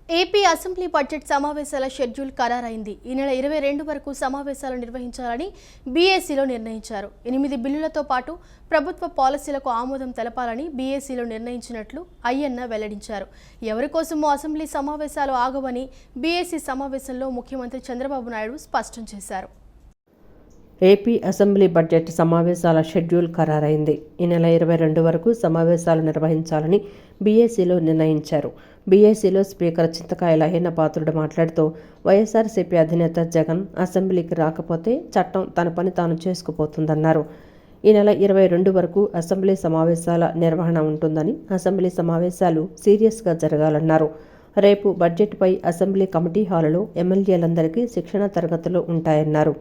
AP assembly budget సమావేశాల schedule ఖరారైంది. ఈ నెల 22 వరకు సమావేశాలు నిర్వహించాలని బీఏసీలో నిర్ణయించారు. 8 బిల్లులతో పాటు ప్రభుత్వ పాలసీలకు ఆమోదం తెలపాలని బీఏసీలో నిర్ణయించినట్లు అయ్యన్న వెల్లడించారు. ఎవరి కోసమో అసెంబ్లీ సమావేశాలు ఆగవని బీఏసీ సమావేశంలో ముఖ్యమంత్రి చంద్రబాబు నాయుడు స్పష్టం చేశారు. ఏపీ అసెంబ్లీ బడ్జెట్ సమావేశాల షెడ్యూల్ ఖరారైంది. ఈ నెల 22 వరకు సమావేశాలు నిర్వహించాలని బీఏసీలో నిర్ణయించారు. బీఏసీలో స్పీకర్ చింతకాయల అయ్యన్న పాత్రుడు మాట్లాడుతూ, వైఎస్ఆర్సీపీ అధినేత జగన్ అసెంబ్లీకి రాకపోతే చట్టం తన పని తాను చేసుకుపోతుందన్నారు. ఈ నెల 22 వరకు అసెంబ్లీ సమావేశాల నిర్వహణ ఉంటుందని, అసెంబ్లీ సమావేశాలు సీరియస్గా జరగాలన్నారు. రేపు బడ్జెట్పై అసెంబ్లీ కమిటీ హాలులో ఎమ్మెల్యేలందరికీ శిక్షణ తరగతులు ఉంటాయన్నారు.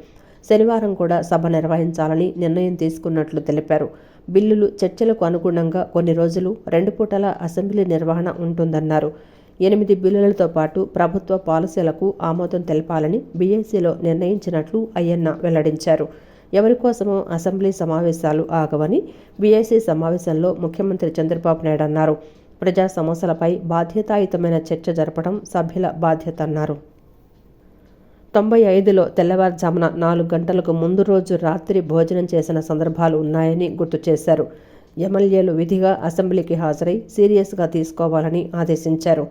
శనివారం కూడా సభ నిర్వహించాలని నిర్ణయం తీసుకున్నట్లు తెలిపారు. బిల్లులు చర్చలకు అనుగుణంగా కొన్ని రోజులు 2 పూటల అసెంబ్లీ నిర్వహణ ఉంటుందన్నారు. 8 బిల్లులతో పాటు ప్రభుత్వ పాలసీలకు ఆమోదం తెలపాలని బీఏసీలో నిర్ణయించినట్లు అయ్యన్న వెల్లడించారు. ఎవరి కోసమో అసెంబ్లీ సమావేశాలు ఆగవని బీఏసీ సమావేశంలో ముఖ్యమంత్రి చంద్రబాబు నాయుడు అన్నారు. ప్రజా సమస్యలపై బాధ్యతాయుతమైన చర్చ జరపడం సభ్యుల బాధ్యత అన్నారు. 95లో తెల్లవారుజామున 4 గంటలకు ముందు రోజు రాత్రి భోజనం చేసిన సందర్భాలు ఉన్నాయని గుర్తు చేశారు. ఎమ్మెల్యేలు విధిగా అసెంబ్లీకి హాజరై సీరియస్గా తీసుకోవాలని ఆదేశించారు.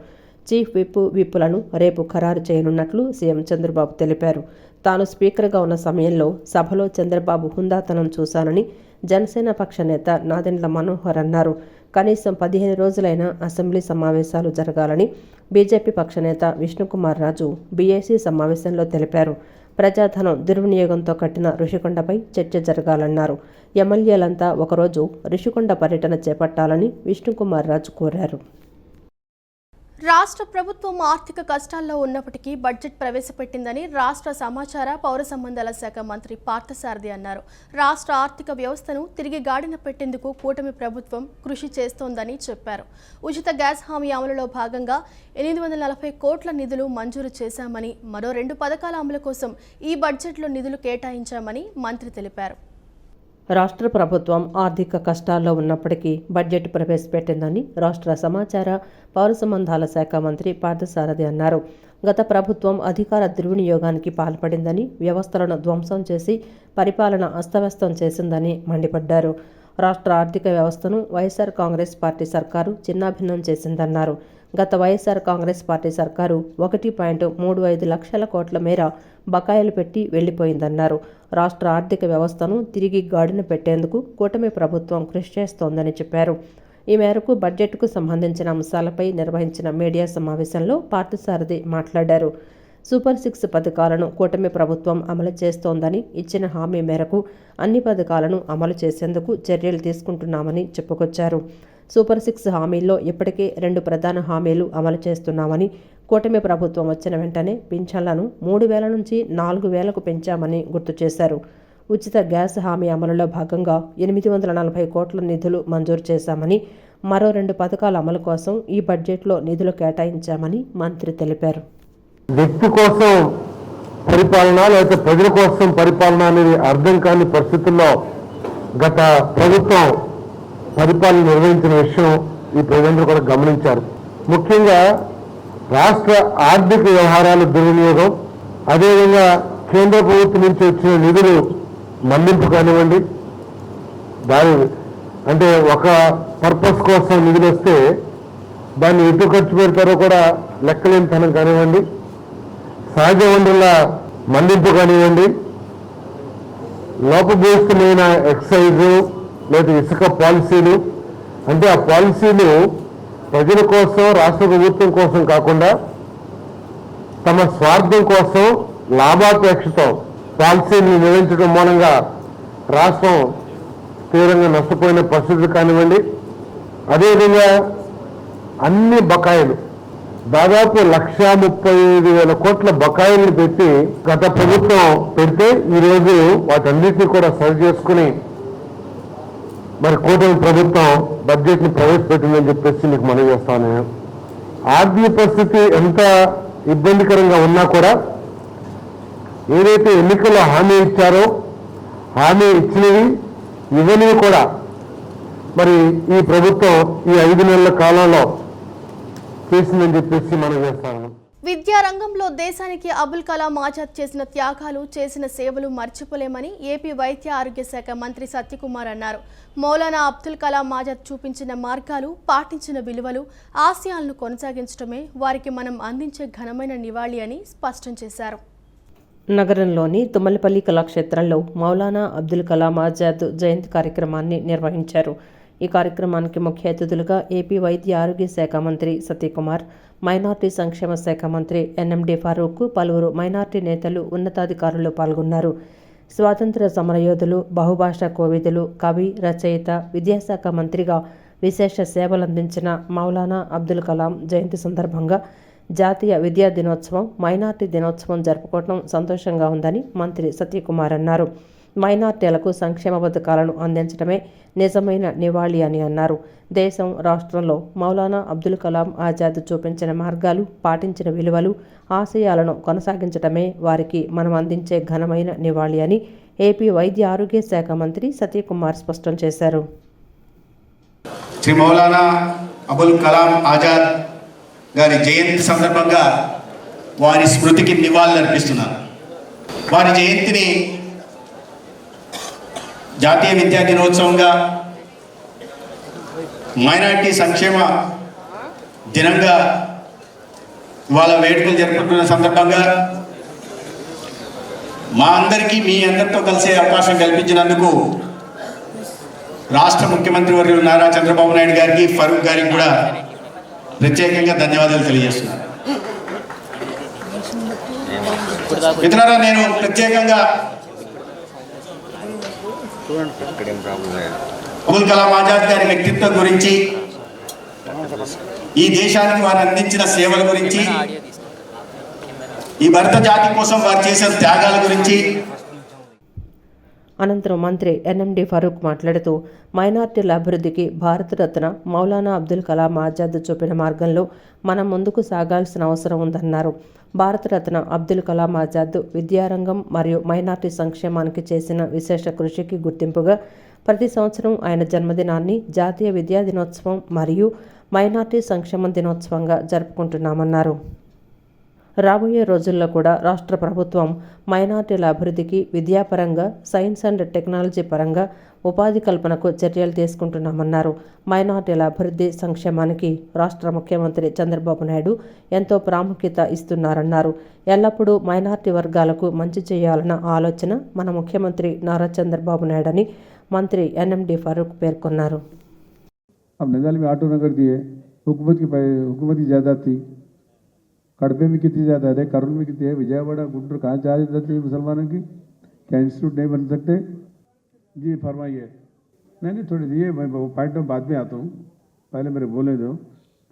చీఫ్ విప్పులను రేపు ఖరారు చేయనున్నట్లు సీఎం చంద్రబాబు తెలిపారు. తాను స్పీకర్గా ఉన్న సమయంలో సభలో చంద్రబాబు హుందాతనం చూశానని జనసేన పక్ష నేత నాదెండ్ల మనోహర్ అన్నారు. కనీసం 15 రోజులైనా అసెంబ్లీ సమావేశాలు జరగాలని బీజేపీ పక్షనేత విష్ణుకుమార్ రాజు బీఏసీ సమావేశంలో తెలిపారు. ప్రజాధనం దుర్వినియోగంతో కట్టిన ఋషికొండపై చర్చ జరగాలన్నారు. ఎమ్మెల్యేలంతా ఒకరోజు ఋషికొండ పర్యటన చేపట్టాలని విష్ణుకుమార్ రాజు కోరారు. రాష్ట్ర ప్రభుత్వం ఆర్థిక కష్టాల్లో ఉన్నప్పటికీ బడ్జెట్ ప్రవేశపెట్టిందని రాష్ట్ర సమాచార పౌర సంబంధాల శాఖ మంత్రి పార్థసారథి అన్నారు. రాష్ట్ర ఆర్థిక వ్యవస్థను తిరిగి గాడిన పెట్టేందుకు కూటమి ప్రభుత్వం కృషి చేస్తోందని చెప్పారు. ఉచిత గ్యాస్ హామీ అమలులో భాగంగా 840 కోట్ల నిధులు మంజూరు చేశామని, మరో 2 పథకాల అమలు కోసం ఈ బడ్జెట్లో నిధులు కేటాయించామని మంత్రి తెలిపారు. రాష్ట్ర ప్రభుత్వం ఆర్థిక కష్టాల్లో ఉన్నప్పటికీ బడ్జెట్ ప్రవేశపెట్టిందని రాష్ట్ర సమాచార పౌర సంబంధాల శాఖ మంత్రి పార్థసారథి అన్నారు. గత ప్రభుత్వం అధికార దుర్వినియోగానికి పాల్పడిందని, వ్యవస్థలను ధ్వంసం చేసి పరిపాలన అస్తవ్యస్తం చేసిందని మండిపడ్డారు. రాష్ట్ర ఆర్థిక వ్యవస్థను వైఎస్ఆర్ కాంగ్రెస్ పార్టీ సర్కారు చిన్నాభిన్నం చేసిందన్నారు. గత వైఎస్ఆర్ కాంగ్రెస్ పార్టీ సర్కారు 1.35 లక్షల కోట్ల మేర బకాయిలు పెట్టి వెళ్లిపోయిందన్నారు. రాష్ట్ర ఆర్థిక వ్యవస్థను తిరిగి గాడిన పెట్టేందుకు కూటమి ప్రభుత్వం కృషి చేస్తోందని చెప్పారు. ఈ మేరకు బడ్జెట్కు సంబంధించిన అంశాలపై నిర్వహించిన మీడియా సమావేశంలో పార్థసారథి మాట్లాడారు. సూపర్ 6 పథకాలను కూటమి ప్రభుత్వం అమలు చేస్తోందని, ఇచ్చిన హామీ మేరకు అన్ని పథకాలను అమలు చేసేందుకు చర్యలు తీసుకుంటున్నామని చెప్పుకొచ్చారు. సూపర్ 6 హామీల్లో ఇప్పటికే 2 ప్రధాన హామీలు అమలు చేస్తున్నామని, కూటమి ప్రభుత్వం వచ్చిన వెంటనే పింఛన్లను 3,000 నుంచి 4,000కు పెంచామని గుర్తు చేశారు. ఉచిత గ్యాస్ హామీ అమలులో భాగంగా 840 కోట్ల నిధులు మంజూరు చేశామని, మరో 2 పథకాల అమలు కోసం ఈ బడ్జెట్లో నిధులు కేటాయించామని మంత్రి తెలిపారు. వ్యక్తి కోసం పరిపాలన లేకపోతే ప్రజల కోసం పరిపాలన అనేది అర్థం కాని పరిస్థితుల్లో గత ప్రభుత్వం పరిపాలన నిర్వహించిన విషయం ఈ ప్రజలందరూ కూడా గమనించారు. ముఖ్యంగా రాష్ట్ర ఆర్థిక వ్యవహారాల దుర్వినియోగం, అదేవిధంగా కేంద్ర ప్రభుత్వం నుంచి వచ్చిన నిధులు మళ్లింపు కానివ్వండి, దాని అంటే ఒక పర్పస్ కోసం నిధులు వస్తే దాన్ని ఎటు ఖర్చు పెడతారో కూడా లెక్కలేనితనం కానివ్వండి, సహజ వనరుల మళ్లింపు కానివ్వండి, లోపభూయిష్టమైన ఎక్సైజు లేదా ఇసుక పాలసీలు, అంటే ఆ పాలసీలు ప్రజల కోసం రాష్ట్ర ప్రభుత్వం కోసం కాకుండా తమ స్వార్థం కోసం లాభాపేక్షతో పాలసీని నిర్వహించడం మూలంగా రాష్ట్రం తీవ్రంగా నష్టపోయిన పరిస్థితులు కానివ్వండి, అదేవిధంగా అన్ని బకాయిలు దాదాపు 1,35,000 కోట్ల బకాయిలను పెట్టి గత ప్రభుత్వం పెడితే ఈరోజు వాటన్నిటినీ కూడా సరి చేసుకుని మరి కూటమి ప్రభుత్వం బడ్జెట్ని ప్రవేశపెట్టిందని చెప్పేసి మీకు మనవి చేస్తాను. ఆర్థిక పరిస్థితి ఎంత ఇబ్బందికరంగా ఉన్నా కూడా ఏదైతే ఎన్నికల్లో హామీ ఇచ్చారో హామీ ఇచ్చినవి ఇవన్నీ కూడా మరి ఈ ప్రభుత్వం ఈ 5 నెలల కాలంలో చేసిందని చెప్పేసి మనం చేస్తాను. విద్యారంగంలో దేశానికి అబుల్ కలాం ఆజాద్ చేసిన త్యాగాలు చేసిన సేవలు మర్చిపోలేమని ఏపీ వైద్య ఆరోగ్య శాఖ మంత్రి సత్యకుమార్ అన్నారు. మౌలానా అబ్దుల్ కలాం ఆజాద్ చూపించిన మార్గాలు, పాటించిన విలువలు, ఆశయాలను కొనసాగించడమే వారికి మనం అందించే ఘనమైన నివాళి అని స్పష్టం చేశారు. నగరంలోని తుమ్మలపల్లి కళాక్షేత్రంలో మౌలానా అబ్దుల్ కలాం ఆజాద్ జయంతి కార్యక్రమాన్ని నిర్వహించారు. ఈ కార్యక్రమానికి ముఖ్య అతిథులుగా ఏపీ వైద్య ఆరోగ్య శాఖ మంత్రి సత్యకుమార్, మైనార్టీ సంక్షేమ శాఖ మంత్రి ఎన్ఎండి ఫారూక్, పలువురు మైనార్టీ నేతలు, ఉన్నతాధికారులు పాల్గొన్నారు. స్వాతంత్ర సమరయోధులు, బహుభాషా కోవిదులు, కవి, రచయిత, విద్యాశాఖ మంత్రిగా విశేష సేవలందించిన మౌలానా అబ్దుల్ కలాం జయంతి సందర్భంగా జాతీయ విద్యా దినోత్సవం, మైనార్టీ దినోత్సవం జరుపుకోవడం సంతోషంగా ఉందని మంత్రి సత్యకుమార్ అన్నారు. మైనార్టీలకు సంక్షేమ పథకాలను అందించడమే నిజమైన నివాళి అని అన్నారు. దేశం, రాష్ట్రంలో మౌలానా అబ్దుల్ కలాం ఆజాద్ చూపించిన మార్గాలు, పాటించిన విలువలు, ఆశయాలను కొనసాగించడమే వారికి మనం అందించే ఘనమైన నివాళి అని ఏపీ వైద్య ఆరోగ్య శాఖ మంత్రి సత్యకుమార్ స్పష్టం చేశారు. శ్రీ మౌలానా అబుల్ కలాం ఆజాద్ గారి జయంతి సందర్భంగా వారి స్మృతికి నివాళులు అర్పిస్తున్నారు. వారి జయంతిని జాతీయ విద్యా దినోత్సవంగా, మైనారిటీ సంక్షేమ దినంగా ఇవాళ వేడుకలు జరుపుకుంటున్న సందర్భంగా మా అందరికీ మీ అందరితో కలిసే అవకాశం కల్పించినందుకు రాష్ట్ర ముఖ్యమంత్రి వర్యులు నారా చంద్రబాబు నాయుడు గారికి, ఫరూక్ గారికి కూడా ప్రత్యేకంగా ధన్యవాదాలు తెలియజేస్తున్నాను. మిత్రులారా, నేను ప్రత్యేకంగా అబుల్ కలాం ఆజాద్ గారి వ్యక్తిత్వం గురించి, ఈ దేశానికి వారు అందించిన సేవల గురించి, ఈ భరత జాతి కోసం వారు చేసిన త్యాగాల గురించి. అనంతరం మంత్రి ఎన్ఎండి ఫరూక్ మాట్లాడుతూ మైనార్టీల అభివృద్ధికి భారతరత్న మౌలానా అబ్దుల్ కలాం ఆజాద్ చూపిన మార్గంలో మనం ముందుకు సాగాల్సిన అవసరం ఉందన్నారు. భారతరత్న అబ్దుల్ కలాం ఆజాద్ విద్యారంగం మరియు మైనార్టీ సంక్షేమానికి చేసిన విశేష కృషికి గుర్తింపుగా ప్రతి సంవత్సరం ఆయన జన్మదినాన్ని జాతీయ విద్యా దినోత్సవం మరియు మైనార్టీ సంక్షేమ దినోత్సవంగా జరుపుకుంటున్నామన్నారు. రాబోయే రోజుల్లో కూడా రాష్ట్ర ప్రభుత్వం మైనార్టీల అభివృద్ధికి విద్యాపరంగా, సైన్స్ అండ్ టెక్నాలజీ పరంగా ఉపాధి కల్పనకు చర్యలు తీసుకుంటున్నామన్నారు. మైనార్టీల అభివృద్ధి, సంక్షేమానికి రాష్ట్ర ముఖ్యమంత్రి చంద్రబాబు నాయుడు ఎంతో ప్రాముఖ్యత ఇస్తున్నారన్నారు. ఎల్లప్పుడూ మైనార్టీ వర్గాలకు మంచి చేయాలన్న ఆలోచన మన ముఖ్యమంత్రి నారా చంద్రబాబు నాయుడు అని మంత్రి ఎన్ఎండి ఫరూక్ పేర్కొన్నారు. कड़पे में कितनी ज़्यादा है, करुल में कितनी है, विजयवाड़ा, गुंटूर कहाँ चार्ज जाती है मुसलमानों की? क्या इंस्टीट्यूट नहीं बन सकते? जी फरमाइए। नहीं थोड़ी ये मैं पॉइंट में बाद में आता हूँ, पहले मेरे बोले दो,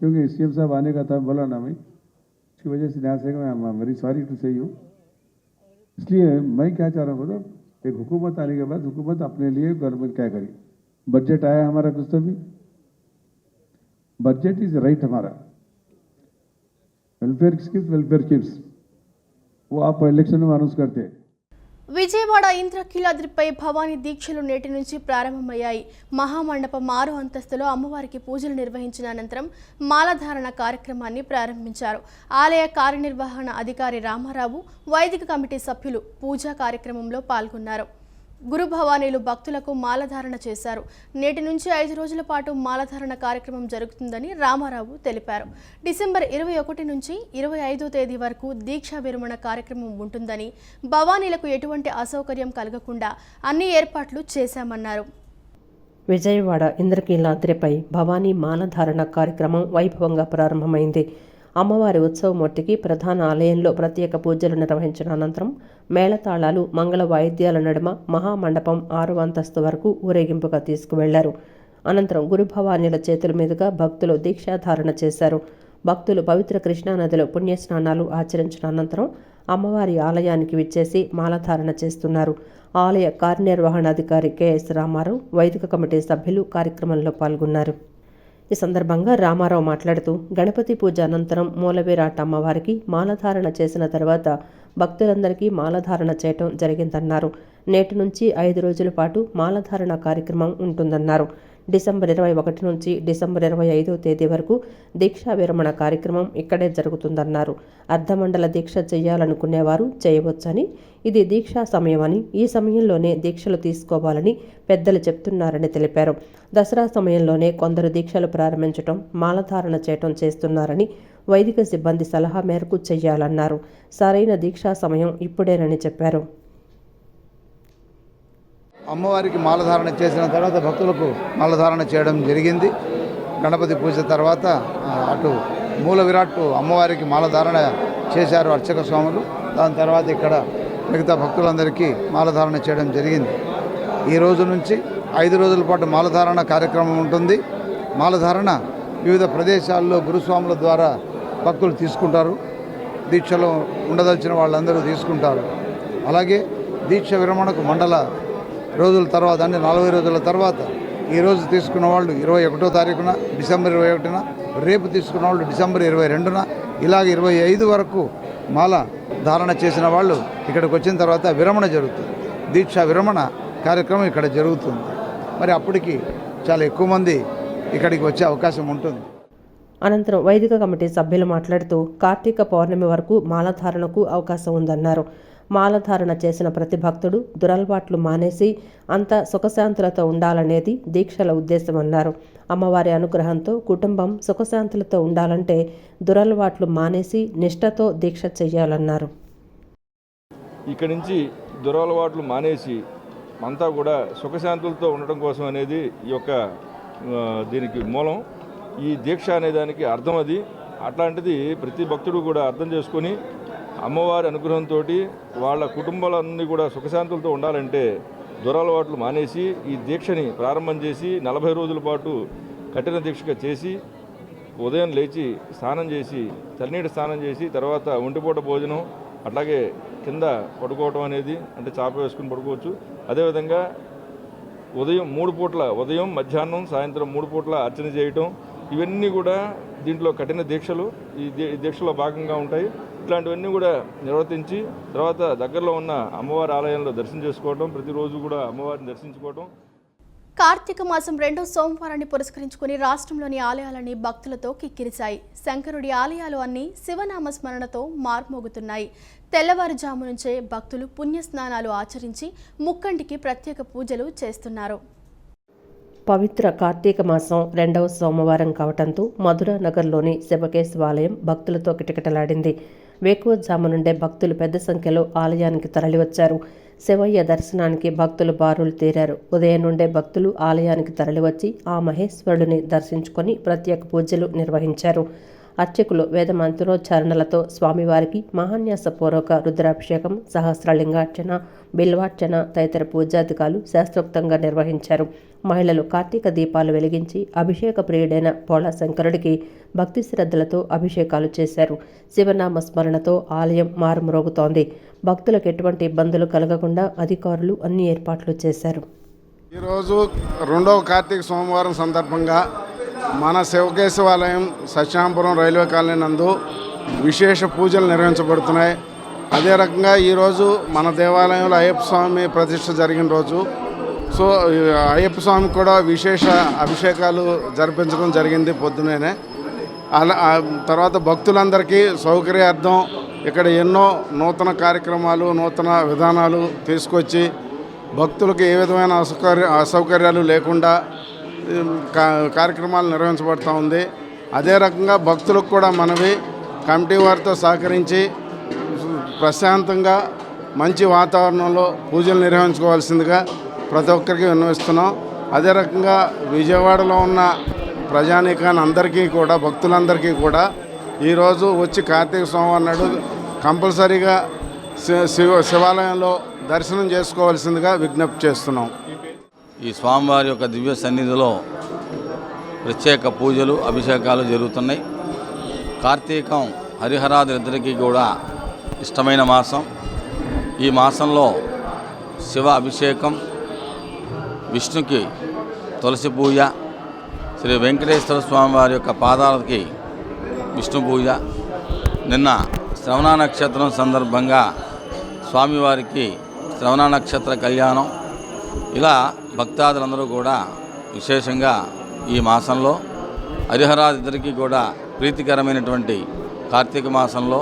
क्योंकि सीएम साहब आने का था, बोला ना मैं, इसकी वजह से यहाँ से मैं मेरी सॉरी टू से हूँ. इसलिए मैं क्या चाह रहा हूँ, बोलो एक हुकूमत आने के बाद हुकूमत अपने लिए गवर्नमेंट क्या करी. बजट आया हमारा कुछ तो भी, बजट इज राइट हमारा, वेलफेयर स्कीम्स वो आप इलेक्शन में अनाउंस करते हैं. విజయవాడ ఇంద్రకీలాద్రిపై భవానీ దీక్షలు నేటి నుంచి ప్రారంభమయ్యాయి. మహామండపం 6వ అంతస్తులో అమ్మవారికి పూజలు నిర్వహించిన అనంతరం మాలధారణ కార్యక్రమాన్ని ప్రారంభించారు. ఆలయ కార్యనిర్వహణ అధికారి రామారావు, వైదిక కమిటీ సభ్యులు పూజా కార్యక్రమంలో పాల్గొన్నారు. గురు భవానీలు భక్తులకు మాలధారణ చేశారు. నేటి నుంచి 5 రోజుల పాటు మాలధారణ కార్యక్రమం జరుగుతుందని రామారావు తెలిపారు. డిసెంబర్ 21 నుంచి 25వ తేదీ వరకు దీక్షా విరమణ కార్యక్రమం ఉంటుందని, భవానీలకు ఎటువంటి అసౌకర్యం కలగకుండా అన్ని ఏర్పాట్లు చేశామన్నారు. విజయవాడ ఇంద్రకీలాద్రిపై భవానీ మాలధారణ కార్యక్రమం వైభవంగా ప్రారంభమైంది. అమ్మవారి ఉత్సవమూర్తికి ప్రధాన ఆలయంలో ప్రత్యేక పూజలు నిర్వహించిన అనంతరం మేళతాళాలు, మంగళ వాయిద్యాల నడుమ మహామండపం 6వ అంతస్తు వరకు ఊరేగింపుగా తీసుకువెళ్లారు. అనంతరం గురుభవానీల చేతుల మీదుగా భక్తులు దీక్షాధారణ చేశారు. భక్తులు పవిత్ర కృష్ణానదిలో పుణ్యస్నానాలు ఆచరించిన అనంతరం అమ్మవారి ఆలయానికి విచ్చేసి మాలధారణ చేస్తున్నారు. ఆలయ కార్యనిర్వహణాధికారి కెఎస్ రామారావు, వైదిక కమిటీ సభ్యులు కార్యక్రమంలో పాల్గొన్నారు. ఈ సందర్భంగా రామారావు మాట్లాడుతూ గణపతి పూజ అనంతరం మూలవిరాట్ అమ్మవారికి మాలధారణ చేసిన తర్వాత భక్తులందరికీ మాలధారణ చేయటం జరిగిందన్నారు. నేటి నుంచి 5 రోజుల పాటు మాలధారణ కార్యక్రమం ఉంటుందన్నారు. డిసెంబర్ 21 నుంచి డిసెంబర్ 25వ తేదీ వరకు దీక్షా విరమణ కార్యక్రమం ఇక్కడే జరుగుతుందన్నారు. అర్ధమండల దీక్ష చేయాలనుకునేవారు చేయవచ్చని, ఇది దీక్షా సమయమని, ఈ సమయంలోనే దీక్షలు తీసుకోవాలని పెద్దలు చెప్తున్నారని తెలిపారు. దసరా సమయంలోనే కొందరు దీక్షలు ప్రారంభించడం, మాలధారణ చేయటం చేస్తున్నారని, వైదిక సిబ్బంది సలహా మేరకు చేయాలన్నారు. సరైన దీక్షా సమయం ఇప్పుడేనని చెప్పారు. అమ్మవారికి మాలధారణ చేసిన తర్వాత భక్తులకు మాలధారణ చేయడం జరిగింది. గణపతి పూజ తర్వాత అటు మూల విరాట్ అమ్మవారికి మాలధారణ చేశారు అర్చక స్వాములు. దాని తర్వాత ఇక్కడ మిగతా భక్తులందరికీ మాలధారణ చేయడం జరిగింది. ఈ రోజు నుంచి 5 రోజుల పాటు మాలధారణ కార్యక్రమం ఉంటుంది. మాలధారణ వివిధ ప్రదేశాల్లో గురుస్వాముల ద్వారా భక్తులు తీసుకుంటారు. దీక్షలో ఉండదలిచిన వాళ్ళందరూ తీసుకుంటారు. అలాగే దీక్ష విరమణకు మండల రోజుల తర్వాత అంటే 40 రోజుల తర్వాత ఈరోజు తీసుకున్న వాళ్ళు 21వ తారీఖున, డిసెంబర్ 21న, రేపు తీసుకున్న వాళ్ళు డిసెంబర్ 22న, ఇలాగ 25 వరకు మాల ధారణ చేసిన వాళ్ళు ఇక్కడికి వచ్చిన తర్వాత విరమణ జరుగుతుంది. దీక్ష విరమణ కార్యక్రమం ఇక్కడ జరుగుతుంది. మరి అప్పటికి చాలా ఎక్కువ మంది ఇక్కడికి వచ్చే అవకాశం ఉంటుంది. అనంతరం వైదిక కమిటీ సభ్యులు మాట్లాడుతూ కార్తీక పౌర్ణమి వరకు మాలధారణకు అవకాశం ఉందన్నారు. మాలధారణ చేసిన ప్రతి భక్తుడు దురలవాట్లు మానేసి అంత సుఖశాంతులతో ఉండాలనేది దీక్షల ఉద్దేశమన్నారు. అమ్మవారి అనుగ్రహంతో కుటుంబం సుఖశాంతులతో ఉండాలంటే దురలవాట్లు మానేసి నిష్ఠతో దీక్ష చెయ్యాలన్నారు. ఇక్కడి నుంచి దురలవాట్లు మానేసి అంతా కూడా సుఖశాంతులతో ఉండటం కోసం అనేది ఈ యొక్క దీనికి మూలం. ఈ దీక్ష అనే దానికి అర్థం అది. అట్లాంటిది ప్రతి భక్తుడు కూడా అర్థం చేసుకొని అమ్మవారి అనుగ్రహంతో వాళ్ళ కుటుంబాలన్నీ కూడా సుఖశాంతులతో ఉండాలంటే దురలవాట్లు మానేసి ఈ దీక్షని ప్రారంభం చేసి 40 రోజుల పాటు కఠిన దీక్షగా చేసి ఉదయం లేచి స్నానం చేసి చల్లనీటి స్నానం చేసి తర్వాత ఒంటిపూట భోజనం, అట్లాగే కింద పడుకోవటం అనేది అంటే చాప వేసుకుని పడుకోవచ్చు. అదేవిధంగా ఉదయం 3 పూట్ల, ఉదయం మధ్యాహ్నం సాయంత్రం 3 పూట్ల అర్చన చేయటం, ఇవన్నీ కూడా దీంట్లో కఠిన దీక్షలు ఈ దీక్షలో భాగంగా ఉంటాయి. ఇట్లాంటివన్నీ కూడా నిర్వర్తించి తర్వాత దగ్గరలో ఉన్న అమ్మవారి ఆలయంలో దర్శనం చేసుకోవడం, ప్రతిరోజు కూడా అమ్మవారిని దర్శించుకోవడం. కార్తీక మాసం 2వ సోమవారాన్ని పురస్కరించుకుని రాష్ట్రంలోని ఆలయాలన్నీ భక్తులతో కిక్కిరిశాయి. శంకరుడి ఆలయాలు అన్నీ శివనామ స్మరణతో మార్మోగుతున్నాయి. తెల్లవారుజాము నుంచే భక్తులు పుణ్యస్నానాలు ఆచరించి ముక్కంటికి ప్రత్యేక పూజలు చేస్తున్నారు. పవిత్ర కార్తీక మాసం 2వ సోమవారం కావటంతో మధురా నగర్లోని శివకేశవాలయం భక్తులతో కిటకిటలాడింది. వేకువజాము నుండే భక్తులు పెద్ద సంఖ్యలో ఆలయానికి తరలివచ్చారు. శివయ్య దర్శనానికి భక్తులు బారులు తీరారు. ఉదయం నుండే భక్తులు ఆలయానికి తరలివచ్చి ఆ మహేశ్వరుడిని దర్శించుకొని ప్రత్యేక పూజలు నిర్వహించారు. అర్చకులు వేద మంత్రోచ్చారణలతో స్వామివారికి మహాన్యాసపూర్వక రుద్రాభిషేకం, సహస్రలింగార్చన, బిల్వార్చన తదితర పూజాధికాలు శాస్త్రోక్తంగా నిర్వహించారు. మహిళలు కార్తీక దీపాలు వెలిగించి అభిషేక ప్రియుడైన పోళ శంకరుడికి భక్తి శ్రద్ధలతో అభిషేకాలు చేశారు. శివనామ స్మరణతో ఆలయం మారుమ్రోగుతోంది. భక్తులకు ఎటువంటి ఇబ్బందులు కలగకుండా అధికారులు అన్ని ఏర్పాట్లు చేశారు. ఈరోజు 2వ కార్తీక సోమవారం సందర్భంగా మన శివకేశవాలయం సత్యనారాయణపురం రైల్వే కాలనీ నందు విశేష పూజలు నిర్వహించబడుతున్నాయి. అదే రకంగా ఈరోజు మన దేవాలయంలో అయ్యప్ప స్వామి ప్రతిష్ఠ జరిగిన రోజు. సో అయ్యప్ప స్వామి కూడా విశేష అభిషేకాలు జరిపించడం జరిగింది పొద్దునే. అలా తర్వాత భక్తులందరికీ సౌకర్యార్థం ఇక్కడ ఎన్నో నూతన కార్యక్రమాలు, నూతన విధానాలు తీసుకొచ్చి భక్తులకు ఏ విధమైన అసౌకర్యాలు లేకుండా కార్యక్రమాలు నిర్వహించబడుతూ ఉంది. అదే రకంగా భక్తులకు కూడా మనవి కమిటీ వారితో సహకరించి ప్రశాంతంగా మంచి వాతావరణంలో పూజలు నిర్వహించుకోవాల్సిందిగా ప్రతి ఒక్కరికి విన్నవిస్తున్నాం. అదే రకంగా విజయవాడలో ఉన్న ప్రజానీకాన్ని అందరికీ కూడా, భక్తులందరికీ కూడా ఈరోజు వచ్చి కార్తీక సోమవారం నాడు కంపల్సరీగా శివాలయంలో దర్శనం చేసుకోవాల్సిందిగా విజ్ఞప్తి చేస్తున్నాం. ఈ స్వామివారి యొక్క దివ్య సన్నిధిలో ప్రత్యేక పూజలు, అభిషేకాలు జరుగుతున్నాయి. కార్తీకం హరిహరాదులిద్దరికీ కూడా ఇష్టమైన మాసం. ఈ మాసంలో శివ అభిషేకం, విష్ణుకి తులసి పూజ, శ్రీ వెంకటేశ్వర స్వామివారి యొక్క పాదాలకి విష్ణు పూజ, నిన్న శ్రవణ నక్షత్రం సందర్భంగా స్వామివారికి శ్రవణ నక్షత్ర కళ్యాణం, ఇలా భక్తాదులందరూ కూడా విశేషంగా ఈ మాసంలో హరిహరాదిద్దరికీ కూడా ప్రీతికరమైనటువంటి కార్తీక మాసంలో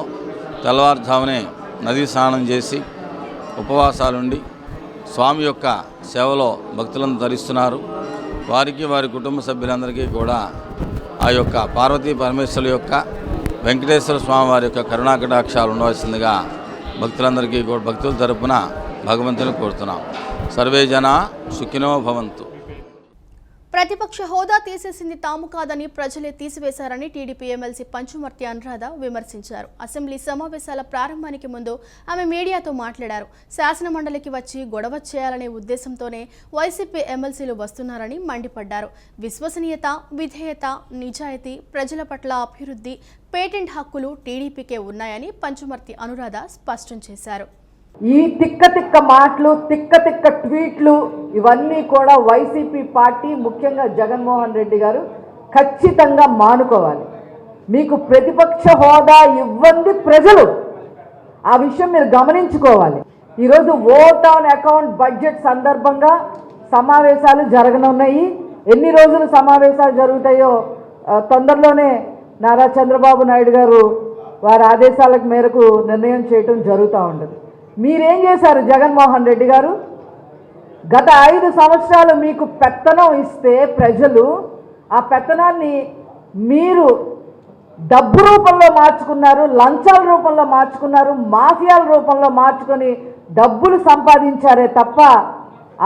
తెల్లవారుజామునే నదీ స్నానం చేసి ఉపవాసాలుండి స్వామి యొక్క సేవలో భక్తులను ధరిస్తున్నారు. వారికి వారి కుటుంబ సభ్యులందరికీ కూడా ఆ యొక్క పార్వతీ పరమేశ్వరుల యొక్క వెంకటేశ్వర స్వామి వారి యొక్క కరుణాకటాక్షాలు ఉండవలసిందిగా భక్తులందరికీ కూడా భక్తుల తరపున భగవంతుని కోరుతున్నాం. సర్వే జనా సుఖినో భవంతు. ప్రతిపక్ష హోదా తీసేసింది తాము కాదని ప్రజలే తీసివేశారని టీడీపీ ఎమ్మెల్సీ పంచుమర్తి అనురాధ విమర్శించారు. అసెంబ్లీ సమావేశాల ప్రారంభానికి ముందు ఆమె మీడియాతో మాట్లాడారు. శాసనమండలికి వచ్చి గొడవ చేయాలనే ఉద్దేశంతోనే వైసీపీ ఎమ్మెల్సీలు వస్తున్నారని మండిపడ్డారు. విశ్వసనీయత, విధేయత, నిజాయితీ, ప్రజల పట్ల అభివృద్ధి, పేటెంట్ హక్కులు టీడీపీకే ఉన్నాయని పంచుమర్తి అనురాధ స్పష్టం చేశారు. ఈ తిక్క మాటలు, తిక్క ట్వీట్లు ఇవన్నీ కూడా వైసీపీ పార్టీ, ముఖ్యంగా జగన్మోహన్ రెడ్డి గారు ఖచ్చితంగా మానుకోవాలి. మీకు ప్రతిపక్ష హోదా ఇవ్వండి ప్రజలు, ఆ విషయం మీరు గమనించుకోవాలి. ఈరోజు ఓట్ ఆన్ అకౌంట్ బడ్జెట్ సందర్భంగా సమావేశాలు జరగనున్నాయి. ఎన్ని రోజులు సమావేశాలు జరుగుతాయో తొందరలోనే నారా చంద్రబాబు నాయుడు గారు వారి ఆదేశాల మేరకు నిర్ణయం చేయడం జరుగుతూ ఉండదు. మీరేం చేశారు జగన్మోహన్ రెడ్డి గారు? గత 5 సంవత్సరాలు మీకు పెత్తనం ఇస్తే ప్రజలు ఆ పెత్తనాన్ని మీరు డబ్బు రూపంలో మార్చుకున్నారు, లంచాల రూపంలో మార్చుకున్నారు, మాఫియాల రూపంలో మార్చుకొని డబ్బులు సంపాదించారే తప్ప,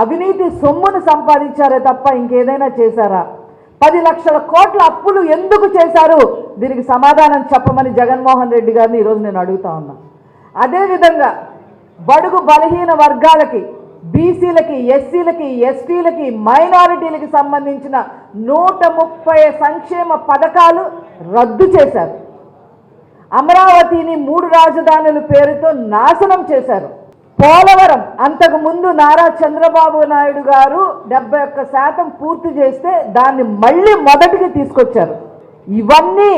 అవినీతి సొమ్మును సంపాదించారే తప్ప ఇంకేదైనా చేశారా? 10 లక్షల కోట్ల అప్పులు ఎందుకు చేశారు? దీనికి సమాధానం చెప్పమని జగన్మోహన్ రెడ్డి గారిని ఈరోజు నేను అడుగుతా ఉన్నా. అదేవిధంగా బడుగు బలహీన వర్గాలకి, బీసీలకి, ఎస్సీలకి, ఎస్టీలకి, మైనారిటీలకి సంబంధించిన 130 సంక్షేమ పథకాలు రద్దు చేశారు. అమరావతిని 3 రాజధానుల పేరుతో నాశనం చేశారు. పోలవరం అంతకుముందు నారా చంద్రబాబు నాయుడు గారు 71% పూర్తి చేస్తే దాన్ని మళ్ళీ మొదటికి తీసుకొచ్చారు. ఇవన్నీ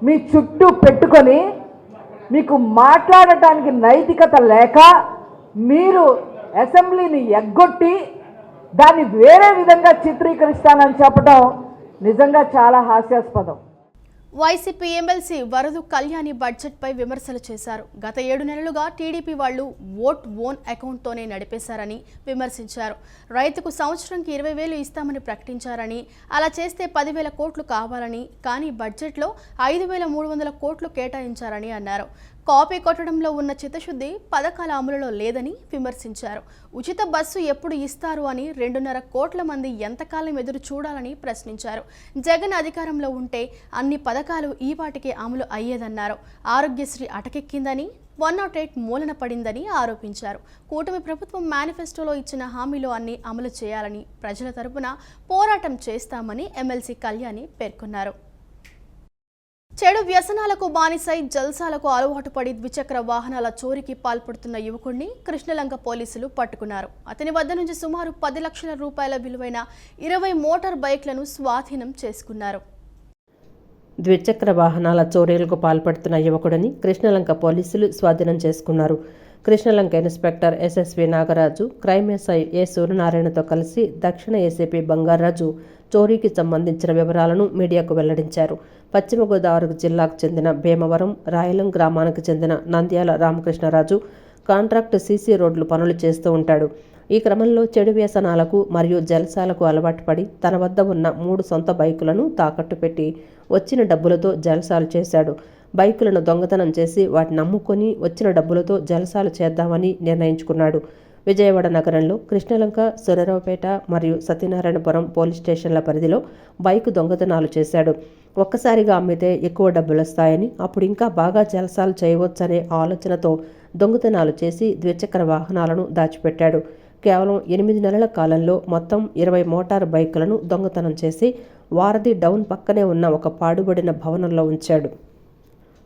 మీ చుట్టూ పెట్టుకొని మీకు మాట్లాడటానికి నైతికత లేక మీరు అసెంబ్లీని ఎగ్గొట్టి దాన్ని వేరే విధంగా చిత్రీకరిస్తానని చెప్పడం నిజంగా చాలా హాస్యాస్పదం. వైసీపీ ఎమ్మెల్సీ వరదు కళ్యాణి బడ్జెట్పై విమర్శలు చేశారు. గత 7 నెలలుగా టీడీపీ వాళ్లు ఓన్ అకౌంట్తోనే నడిపేశారని విమర్శించారు. రైతుకు సంవత్సరంకి 20,000 ఇస్తామని ప్రకటించారని, అలా చేస్తే 10,000 కోట్లు కావాలని, కానీ బడ్జెట్లో 5,300 కోట్లు కేటాయించారని అన్నారు. కాపీ కొట్టడంలో ఉన్న చిత్తశుద్ధి పథకాల అమలులో లేదని విమర్శించారు. ఉచిత బస్సు ఎప్పుడు ఇస్తారు అని 2.5 కోట్ల మంది ఎంతకాలం ఎదురు చూడాలని ప్రశ్నించారు. జగన్ అధికారంలో ఉంటే అన్ని పథకాలు ఈపాటికే అమలు అయ్యేదన్నారు. ఆరోగ్యశ్రీ అటకెక్కిందని, 108 మూలన పడిందని ఆరోపించారు. కూటమి ప్రభుత్వం మేనిఫెస్టోలో ఇచ్చిన హామీలు అన్ని అమలు చేయాలని, ప్రజల తరపున పోరాటం చేస్తామని ఎమ్మెల్సీ కళ్యాణి పేర్కొన్నారు. చెడు వ్యసనాలకు బానిసై జల్సాలకు అలవాటు పడి ద్విచక్ర వాహనాల చోరీకి పాల్పడుతున్న యువకుడిని కృష్ణలంక పోలీసులు పట్టుకున్నారు. అతని వద్ద నుంచి సుమారు 10 లక్షల రూపాయల విలువైన 20 మోటార్ బైక్లను స్వాధీనం చేసుకున్నారు. ద్విచక్ర వాహనాల చోరీలకు పాల్పడుతున్న యువకుడిని కృష్ణలంక పోలీసులు స్వాధీనం చేసుకున్నారు. Krishnalanka inspector SSV Nagaraju, crime SI A సూర్యనారాయణతో కలిసి దక్షిణ ఏసీపీ బంగారాజు చోరీకి సంబంధించిన వివరాలను మీడియాకు వెల్లడించారు. పశ్చిమ గోదావరి జిల్లాకు చెందిన భీమవరం, రాయలం గ్రామానికి చెందిన నంద్యాల రామకృష్ణరాజు కాంట్రాక్ట్ సీసీ రోడ్లు పనులు చేస్తూ ఉంటాడు. ఈ క్రమంలో చెడు వ్యసనాలకు మరియు జల్సాలకు అలవాటు పడి తన వద్ద ఉన్న 3 సొంత బైకులను తాకట్టు పెట్టి వచ్చిన డబ్బులతో జల్సాలు చేశాడు. బైకులను దొంగతనం చేసి వాటిని అమ్ముకొని వచ్చిన డబ్బులతో జల్సాలు చేద్దామని నిర్ణయించుకున్నాడు. విజయవాడ నగరంలో కృష్ణలంక, సూర్యరావుపేట మరియు సత్యనారాయణపురం పోలీస్ స్టేషన్ల పరిధిలో బైకు దొంగతనాలు చేశాడు. ఒక్కసారిగా అమ్మితే ఎక్కువ డబ్బులు వస్తాయని, అప్పుడు ఇంకా బాగా జల్సాలు చేయవచ్చనే ఆలోచనతో దొంగతనాలు చేసి ద్విచక్ర వాహనాలను దాచిపెట్టాడు. కేవలం 8 నెలల కాలంలో మొత్తం 20 మోటార్ బైకులను దొంగతనం చేసి వారధి డౌన్ పక్కనే ఉన్న ఒక పాడుబడిన భవనంలో ఉంచాడు.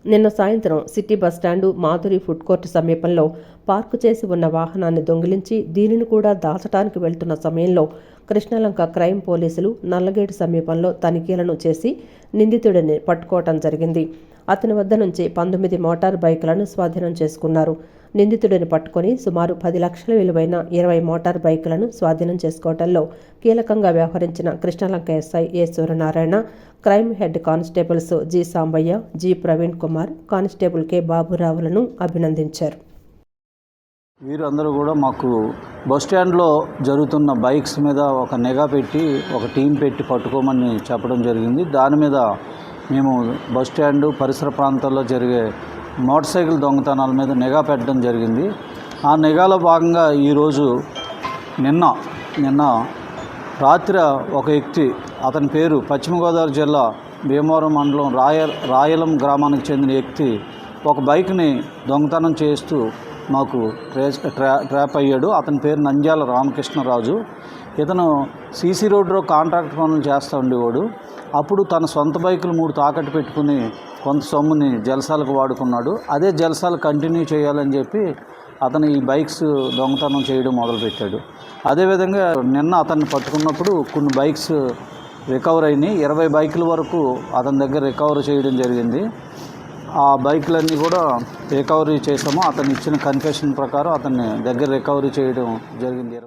నిన్న సాయంత్రం city bus stand Madhuri food court సమీపంలో పార్కు చేసి ఉన్న వాహనాన్ని దొంగిలించి దీనిని కూడా దాచడానికి వెళ్తున్న సమయంలో కృష్ణలంక క్రైమ్ పోలీసులు నల్లగేటు సమీపంలో తనిఖీలను చేసి నిందితుడిని పట్టుకోవటం జరిగింది. అతని వద్ద నుంచి 19 మోటార్ బైకులను స్వాధీనం చేసుకున్నారు. నిందితుడిని పట్టుకొని సుమారు 10 లక్షల విలువైన 20 మోటార్ బైకులను స్వాధీనం చేసుకోవడంలో కీలకంగా వ్యవహరించిన Krishnalanka SI A Suryanarayana, crime head constables G Sambaiah, G Praveen Kumar, constable K బాబురావులను అభినందించారు. వీరందరూ కూడా మాకు బస్టాండ్లో జరుగుతున్న బైక్స్ మీద ఒక నిఘా పెట్టి ఒక టీం పెట్టి పట్టుకోమని చెప్పడం జరిగింది. దాని మీద మేము బస్టాండు పరిసర ప్రాంతాల్లో జరిగే మోటార్ సైకిల్ దొంగతనాల మీద నిఘా పెట్టడం జరిగింది. ఆ నిఘాలో భాగంగా ఈరోజు నిన్న రాత్రి ఒక వ్యక్తి, అతని పేరు పశ్చిమ గోదావరి జిల్లా భీమవరం మండలం రాయలం గ్రామానికి చెందిన వ్యక్తి ఒక బైక్ని దొంగతనం చేస్తూ మాకు ట్రాప్ అయ్యాడు. అతని పేరు నంద్యాల రామకృష్ణరాజు. ఇతను సీసీ రోడ్లో కాంట్రాక్ట్ పనులు చేస్తూ ఉండేవాడు. అప్పుడు తన సొంత బైకులు 3 తాకట్టు పెట్టుకుని కొంత సొమ్ముని జలసాలకు వాడుకున్నాడు. అదే జలసాలు కంటిన్యూ చేయాలని చెప్పి అతను ఈ బైక్స్ దొంగతనం చేయడం మొదలుపెట్టాడు. అదేవిధంగా నిన్న అతన్ని పట్టుకున్నప్పుడు కొన్ని బైక్స్ రికవర్ అయినాయి. 20 బైకుల వరకు అతని దగ్గర రికవర్ చేయడం జరిగింది. ఆ బైకులన్నీ కూడా రికవరీ చేసాము. అతను ఇచ్చిన కన్ఫెషన్ ప్రకారం అతన్ని దగ్గర రికవరీ చేయడం జరిగింది.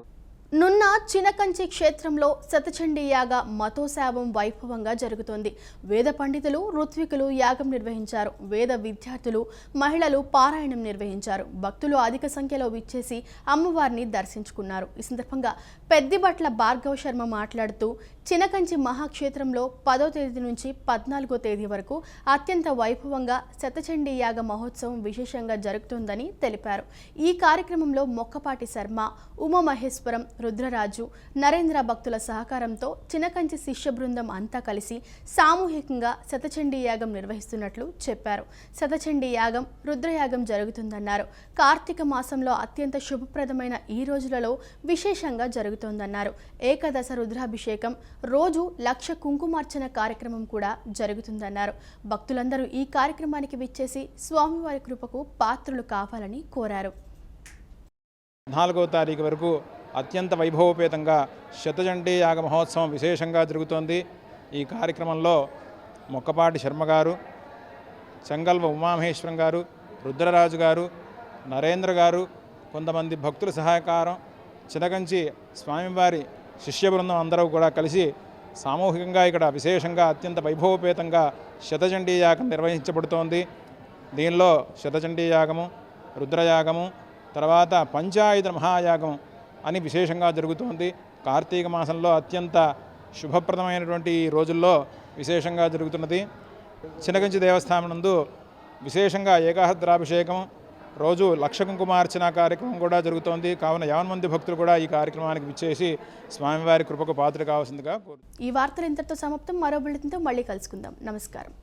నున్న చినకంచి క్షేత్రంలో శతచండీ యాగ మతోత్సవం వైభవంగా జరుగుతోంది. వేద పండితులు, ఋత్వికులు యాగం నిర్వహించారు. వేద విద్యార్థులు, మహిళలు పారాయణం నిర్వహించారు. భక్తులు అధిక సంఖ్యలో విచ్చేసి అమ్మవారిని దర్శించుకున్నారు. ఈ సందర్భంగా పెద్దిబట్ల భార్గవ శర్మ మాట్లాడుతూ చినకంచి మహాక్షేత్రంలో 10వ తేదీ నుంచి 14వ తేదీ వరకు అత్యంత వైభవంగా శతచండీ యాగ మహోత్సవం విశేషంగా జరుగుతుందని తెలిపారు. ఈ కార్యక్రమంలో మొక్కపాటి శర్మ, ఉమామహేశ్వరం, రుద్రరాజు, నరేంద్ర భక్తుల సహకారంతో చినకంచి శిష్య బృందం అంతా కలిసి సామూహికంగా శతచండీ యాగం నిర్వహిస్తున్నట్లు చెప్పారు. శతచండీ యాగం, రుద్రయాగం జరుగుతుందన్నారు. కార్తీక మాసంలో అత్యంత శుభప్రదమైన ఈ రోజులలో విశేషంగా జరుగుతోందన్నారు. ఏకాదశ రుద్రాభిషేకం రోజు 1,00,000 కుంకుమార్చన కార్యక్రమం కూడా జరుగుతుందన్నారు. భక్తులందరూ ఈ కార్యక్రమానికి విచ్చేసి స్వామివారి కృపకు పాత్రులు కావాలని కోరారు. 4వ తారీఖు వరకు అత్యంత వైభవోపేతంగా శతచండీ యాగ మహోత్సవం విశేషంగా జరుగుతోంది. ఈ కార్యక్రమంలో మొక్కపాటి శర్మ గారు, చెంగల్వ ఉమామహేశ్వరం గారు, రుద్రరాజు గారు, నరేంద్ర గారు, కొంతమంది భక్తుల సహకారం, చినకంచి స్వామివారి శిష్య బృందం అందరూ కూడా కలిసి సామూహికంగా ఇక్కడ విశేషంగా అత్యంత వైభవోపేతంగా శతచండీ యాగం నిర్వహించబడుతోంది. దీనిలో శతచండీ యాగము, రుద్రయాగము, తర్వాత పంచాయుధ మహాయాగం అని విశేషంగా జరుగుతోంది. కార్తీక మాసంలో అత్యంత శుభప్రదమైనటువంటి ఈ రోజుల్లో విశేషంగా జరుగుతున్నది. చినకంచి దేవస్థానం నందు విశేషంగా ఏకాహద్రాభిషేకం, రోజు 1,00,000 కుంకుమార్చన కార్యక్రమం కూడా జరుగుతోంది. కావున 50 మంది భక్తులు కూడా ఈ కార్యక్రమానికి విచ్చేసి స్వామివారి కృపకు పాత్ర కావాల్సిందిగా కోరుతున్నారు. ఈ వార్తలు ఇంతటితో సమాప్తం. మరో బులెటిన్తో మళ్ళీ కలుసుకుందాం. నమస్కారం.